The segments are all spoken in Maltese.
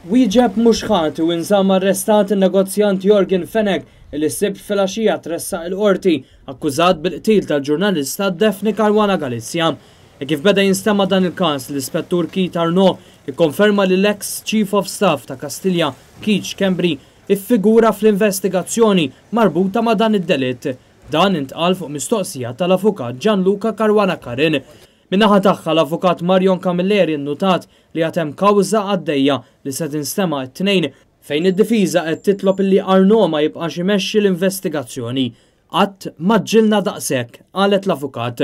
Wieġeb mhux ħati u nżamm arrestat in-negozjant Jorgen Fenech li s-sibt filgħaxija tressaq il-qorti akkużat bil-qtil tal-ġurnalista Daphne Caruana Galizia. Kif beda jinstema' dan il-każ l-Ispettur Keith Arnaud ikkonferma li l-ex Chief of Staff ta' Kastilja Keith Schembri iffigura fl-investigazzjoni marbuta ma' dan id-delitt. Dan intqal fuq mistoqsija tal-avukat Gianluca Caruana Carin. Minnaħa tagħha l-avukat Marion Camilleri nnutat li għatem kawża għaddejja li se tinstema' t-tnejn fejn id-difiża qed titlob li Arnaud ma jibqax imexxi l-investigazzjoni. Qatt ma ġġilna daqshekk, qalet l-avukat.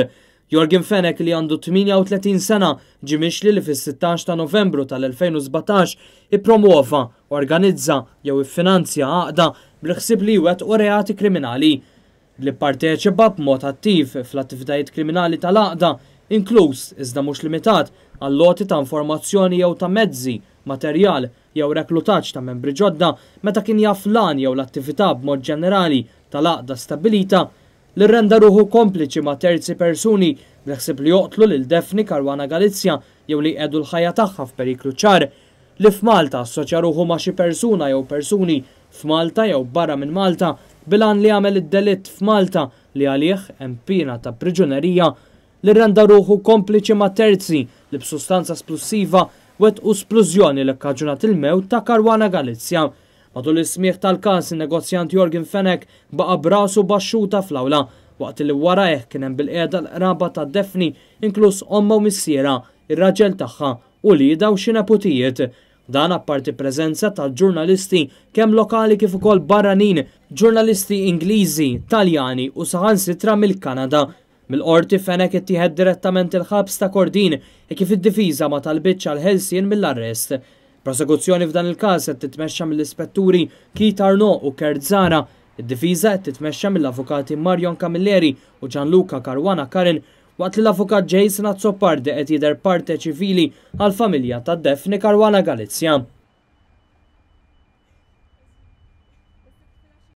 Jorgen Fenech li għandu 38 sena ġie mixli li fis-16 ta' Novembru tal-2017 ippromuova, organizza jew iffinanzja għaqda bl-ħsieb li wettqu reati kriminali. Li pparteċipa b'mod attiv fl-attivitajiet kriminali tal-għaqda inkluż iżda mhux limitat għal loti ta' informazzjoni jew ta' mezzi, materjal jew reklutaġġ ta' membri ġodda meta kien jaf lan jew l-attività b'mod ġenerali tal-għaqda stabilita li rrenda ruħu kompliċi ma' terzi persuni li ħsib li joqtlu lil Daphne Caruana Galizia jew li qegħdu l-ħajja tagħha f'periklu ċar. Li f'Malta assoċja ruħu ma' xi persuna jew persuni f'Malta jew barra minn Malta bilan li għamel id-delitt f'Malta li għalih hemm pina ta' priġunerija li rrenda ruħu kompliċi ma' terzi li b'sustanza splussiva wettqu splużjoni li kkaġunat il-mewt ta' Caruana Galizia. Matul is-smigħ tal-każ in-negozjant Jorgen Fenech baqa' b'rasu baxxuta fl-awla waqt li warajh kien hemm bil-qiegħda l-qraba ta' Daphne inkluż omma u missiera, ir-raġel tagħha u lieda u xi neputijiet. Dan apparti preżenza tal-ġurnalisti kemm lokali kif ukoll barranin, ġurnalisti Ingliżi, Taljani u saħansitra mill-Kanada. Mill-qorti Fenech ittieħed direttament il-ħabs ta' Kordin kif id-difiża ma talbitx għal ħelsien mill-arrest. Prosekuzzjoni f'dan il-każ qed titmexxa mill-ispetturi Keith Arnaud u Kurt Zara. Id-difiża qed titmexxa mill-avukati Marion Camilleri u Gianluca Caruana Carin waqt li l-avukat Jason Azzopardi qed jidher parte ċivili għall-familja ta' Daphne Caruana Galizia.